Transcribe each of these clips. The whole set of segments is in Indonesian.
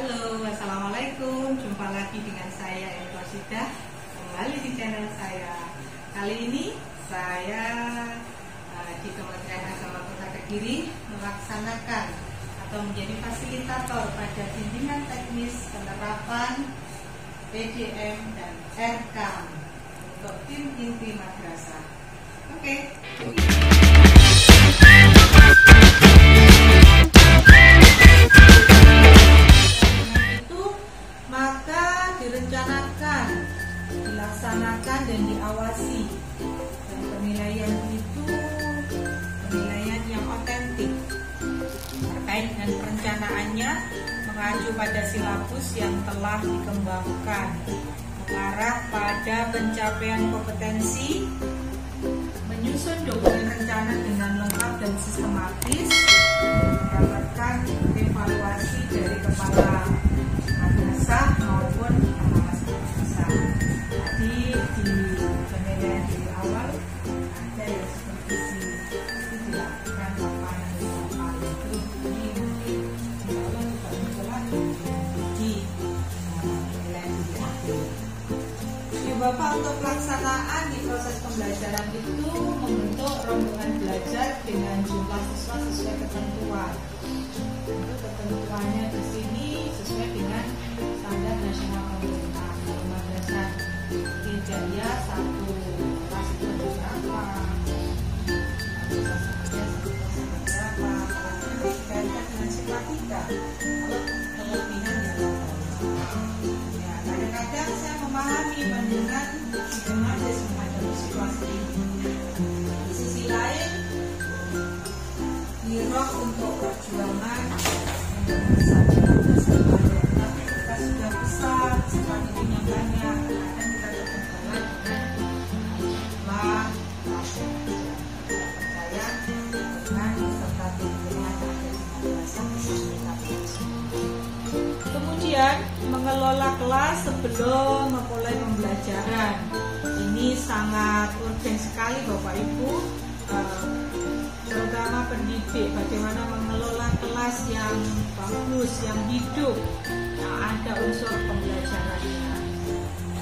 Halo, assalamualaikum. Jumpa lagi dengan saya Eko Sidah kembali di channel saya. Kali ini saya di Kementerian Agama Kota Kediri melaksanakan atau menjadi fasilitator pada bimbingan teknis penerapan EDM dan RK untuk tim inti madrasah. Oke. Direncanakan, dilaksanakan dan diawasi, dan penilaian itu penilaian yang otentik terkait dengan perencanaannya mengacu pada silabus yang telah dikembangkan, mengarah pada pencapaian kompetensi, menyusun dokumen rencana dengan lengkap dan sistematis, mendapatkan evaluasi dari kepala madrasah maupun pengawas madrasah. Tadi di penilaian di awal ada yang seperti itu dilakukan paparan itu ini nanti insya Allah juga muncul lagi di penilaian di akhir. Di Bapak untuk pelaksanaan di proses pembelajaran itu membentuk rombongan belajar dengan jumlah siswa sesuai ketentuan. Itu ketentuannya di sini sesuai dengan standar nasional pemerintah. Kalau madrasah Jaya satu kelas itu berapa? Berapa? Dikaitkan dengan sifat 3. Kalau kelebihan ya ya kadang-kadang saya memahami mendingan ada semacam situasi ini. Di sisi lain, giroh untuk perjuangan tapi kita sudah besar, sifat ini yang banyak, kadang kita terkenal percaya dengan serta timnya ada di madrasah. Kemudian mengelola kelas sebelum memulai pembelajaran ini sangat urgen sekali Bapak Ibu, terutama pendidik, bagaimana mengelola kelas yang bagus, yang hidup, yang ada unsur pembelajarannya.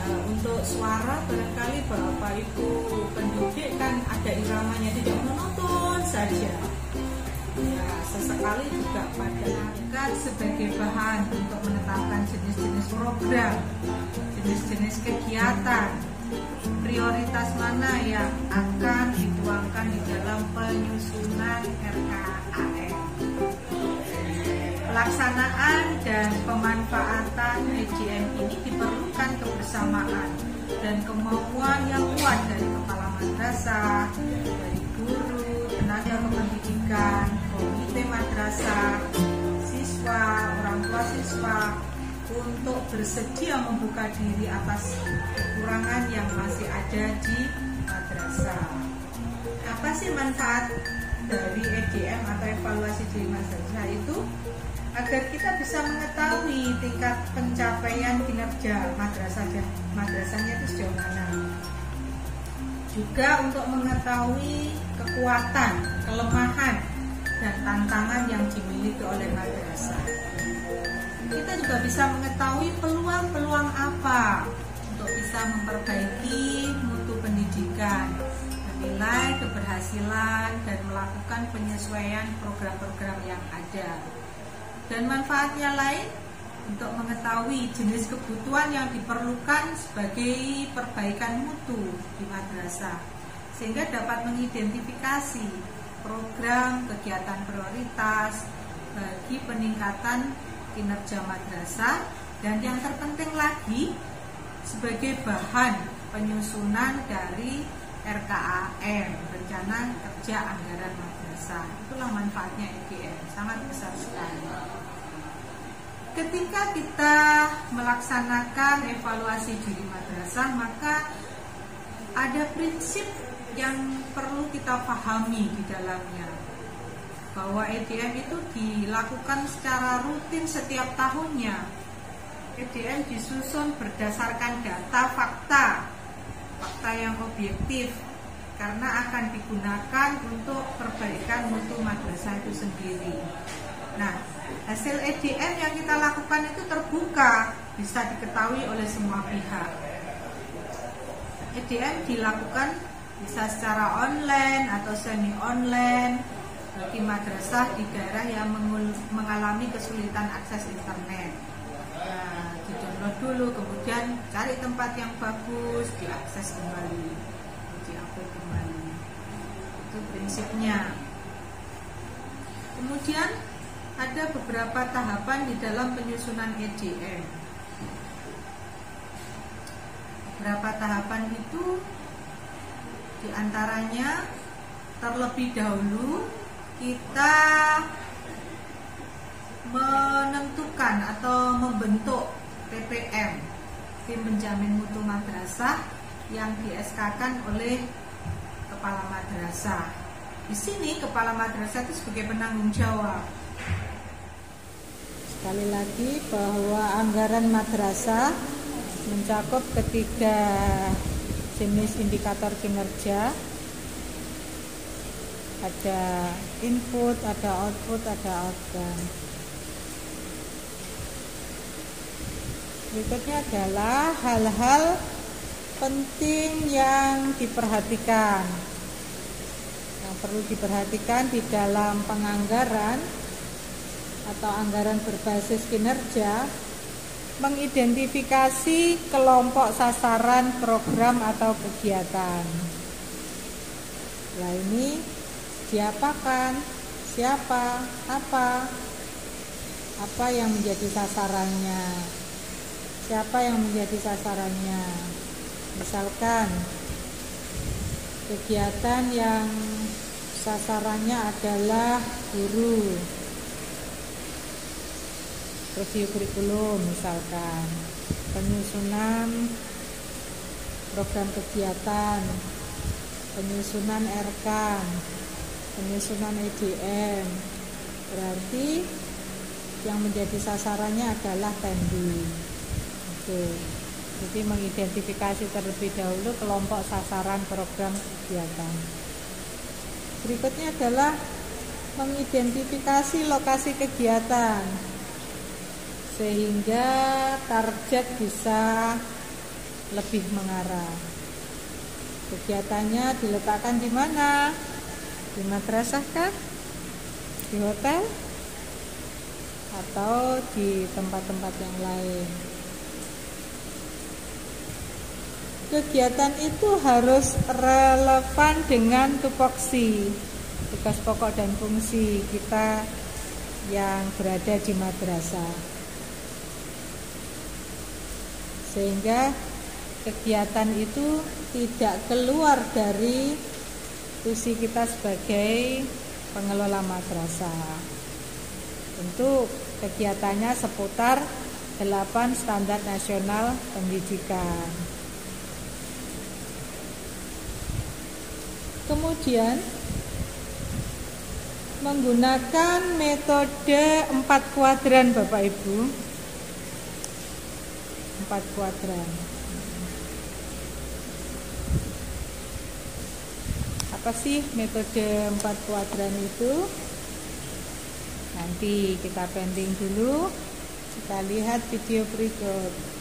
Untuk suara barangkali Bapak Ibu pendidik kan ada iramanya, tidak monoton saja. Ya, sesekali juga pada sebagai bahan untuk menetapkan jenis-jenis program, jenis-jenis kegiatan, prioritas mana yang akan dituangkan di dalam penyusunan RKAM. Pelaksanaan dan pemanfaatan EDM ini diperlukan kebersamaan dan kemauan yang kuat dari kepala madrasah, dari guru, tenaga kependidikan, komite madrasah, siswa, orang tua siswa, untuk bersedia membuka diri atas kekurangan yang masih ada di madrasah. Apa sih manfaat dari EDM atau evaluasi diri madrasah itu? Agar kita bisa mengetahui tingkat pencapaian kinerja madrasahnya itu sejauh mana. Juga untuk mengetahui kekuatan, kelemahan, dan tantangan yang dimiliki oleh madrasah. Kita juga bisa mengetahui peluang-peluang apa untuk bisa memperbaiki mutu pendidikan, menilai keberhasilan, dan melakukan penyesuaian program-program yang ada. Dan manfaatnya lain untuk mengetahui jenis kebutuhan yang diperlukan sebagai perbaikan mutu di madrasah, sehingga dapat mengidentifikasi program kegiatan prioritas bagi peningkatan kinerja madrasah, dan yang terpenting lagi sebagai bahan penyusunan dari RKAM, Rencana Kerja Anggaran Madrasah. Itulah manfaatnya EDM, sangat besar sekali. Ketika kita melaksanakan evaluasi diri madrasah, maka ada prinsip yang perlu kita pahami di dalamnya, bahwa EDM itu dilakukan secara rutin setiap tahunnya. EDM disusun berdasarkan data fakta yang objektif, karena akan digunakan untuk perbaikan mutu madrasah itu sendiri. Nah, Hasil EDM yang kita lakukan itu terbuka, bisa diketahui oleh semua pihak. EDM dilakukan bisa secara online atau semi online bagi madrasah di daerah yang mengalami kesulitan akses internet. Nah, di-download dulu, kemudian cari tempat yang bagus, diakses kembali, di-upload kembali. Itu prinsipnya. Kemudian ada beberapa tahapan di dalam penyusunan EDM. Beberapa tahapan itu diantaranya terlebih dahulu kita menentukan atau membentuk TPM, tim penjamin mutu madrasah, yang di-SK-kan oleh kepala madrasah. Di sini kepala madrasah itu sebagai penanggung jawab. Sekali lagi bahwa anggaran madrasah mencakup ketiga jenis indikator kinerja. Ada input, ada output, ada outcome. Berikutnya adalah hal-hal penting yang diperhatikan, yang perlu diperhatikan di dalam penganggaran atau anggaran berbasis kinerja. Mengidentifikasi kelompok sasaran program atau kegiatan. Nah, ini diapakan, siapa, apa yang menjadi sasarannya, siapa yang menjadi sasarannya. Misalkan kegiatan yang sasarannya adalah guru, review kurikulum, misalkan penyusunan program kegiatan, penyusunan RK, penyusunan EDM, berarti yang menjadi sasarannya adalah TENDI. Oke. Jadi mengidentifikasi terlebih dahulu kelompok sasaran program kegiatan. Berikutnya adalah mengidentifikasi lokasi kegiatan sehingga target bisa lebih mengarah. Kegiatannya diletakkan di mana? Di madrasah kah? Di hotel? Atau di tempat-tempat yang lain? Kegiatan itu harus relevan dengan tupoksi, tugas pokok dan fungsi kita yang berada di madrasah, sehingga kegiatan itu tidak keluar dari fungsi kita sebagai pengelola madrasah. Tentu kegiatannya seputar 8 standar nasional pendidikan. Kemudian menggunakan metode 4 kuadran, Bapak Ibu. 4 kuadran. Apa sih metode 4 kuadran itu? Nanti kita pending dulu. Kita lihat video berikut.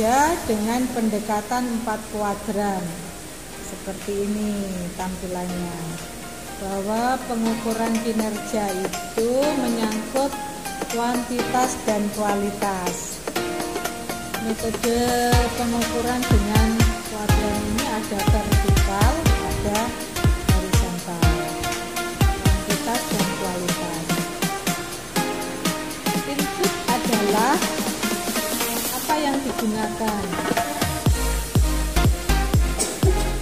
bekerja dengan pendekatan 4 kuadran. Seperti ini tampilannya, bahwa pengukuran kinerja itu menyangkut kuantitas dan kualitas. Metode pengukuran dengan kuadran ini ada vertikal, ada horizontal. Kuantitas dan kualitas. Input adalah apa yang digunakan.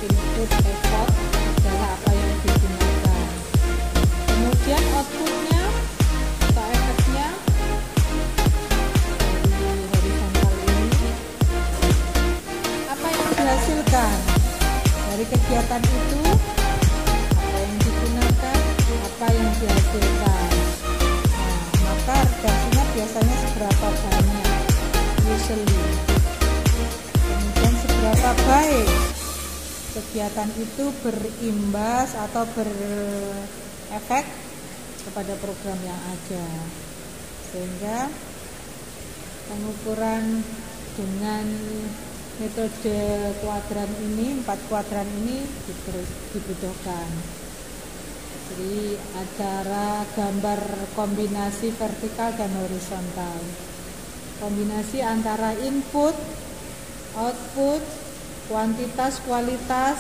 Input effort adalah apa yang digunakan. Kemudian outputnya atau efeknya dari horizontal ini, apa yang dihasilkan dari kegiatan itu, apa yang digunakan, apa yang dihasilkan. Nah, maka redaksinya biasanya seberapa banyak, usually. Kemudian seberapa baik kegiatan itu berimbas atau berefek kepada program yang ada, sehingga pengukuran dengan metode kuadran ini, 4 kuadran ini dibutuhkan. Jadi antara gambar kombinasi vertikal dan horizontal, kombinasi antara input, output, kuantitas, kualitas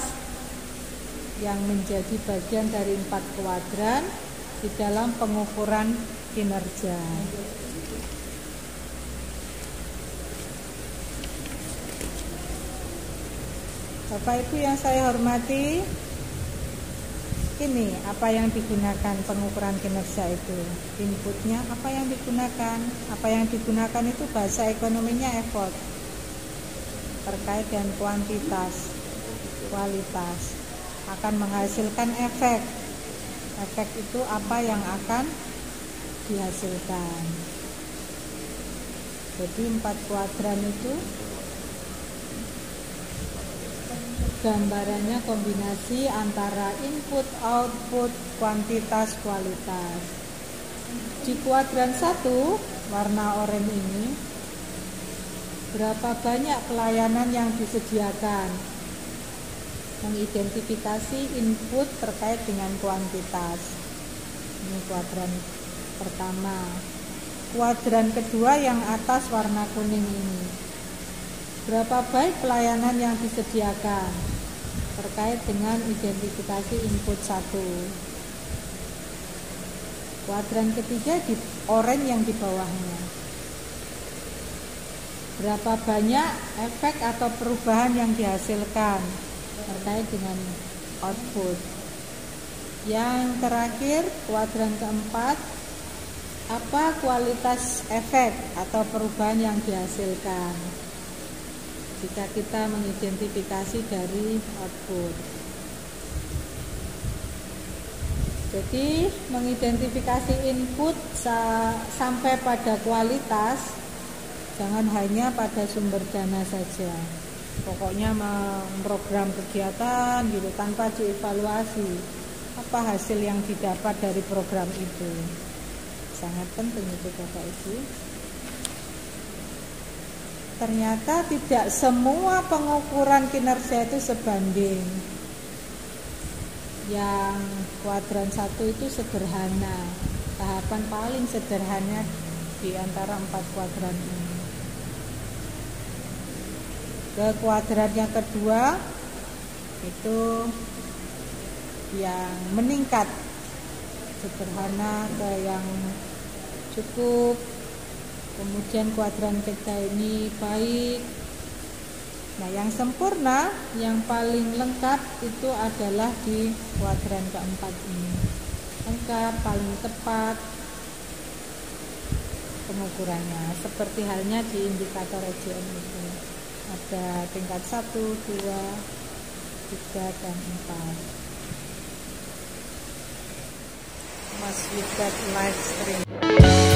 yang menjadi bagian dari 4 kuadran di dalam pengukuran kinerja. Bapak Ibu yang saya hormati, ini apa yang digunakan pengukuran kinerja itu. Inputnya apa yang digunakan? Apa yang digunakan itu bahasa ekonominya effort, terkait dengan kuantitas, kualitas, akan menghasilkan efek. Efek itu apa yang akan dihasilkan. Jadi 4 kuadran itu gambarannya kombinasi antara input, output, kuantitas, kualitas. Di kuadran 1 warna oranye ini, berapa banyak pelayanan yang disediakan, mengidentifikasi input terkait dengan kuantitas. Ini kuadran pertama. Kuadran kedua yang atas warna kuning ini, berapa baik pelayanan yang disediakan terkait dengan identifikasi input 1. Kuadran ketiga di oranye yang di bawahnya, berapa banyak efek atau perubahan yang dihasilkan terkait dengan output. Yang terakhir, kuadran keempat, apa kualitas efek atau perubahan yang dihasilkan jika kita mengidentifikasi dari output. Jadi mengidentifikasi input sampai pada kualitas, jangan hanya pada sumber dana saja. Pokoknya memprogram kegiatan gitu tanpa dievaluasi apa hasil yang didapat dari program itu. Sangat penting itu Bapak Ibu. Ternyata tidak semua pengukuran kinerja itu sebanding. Yang kuadran 1 itu sederhana, tahapan paling sederhana di antara 4 kuadran ini. Ke kuadran yang kedua itu yang meningkat, sederhana ke yang cukup. Kemudian kuadran ketiga ini baik. Nah, yang sempurna, yang paling lengkap itu adalah di kuadran keempat ini. Lengkap, paling tepat pengukurannya. Seperti halnya di indikator EJM itu. Ada tingkat 1, 2, 3, dan 4. Mas Wicat live stream.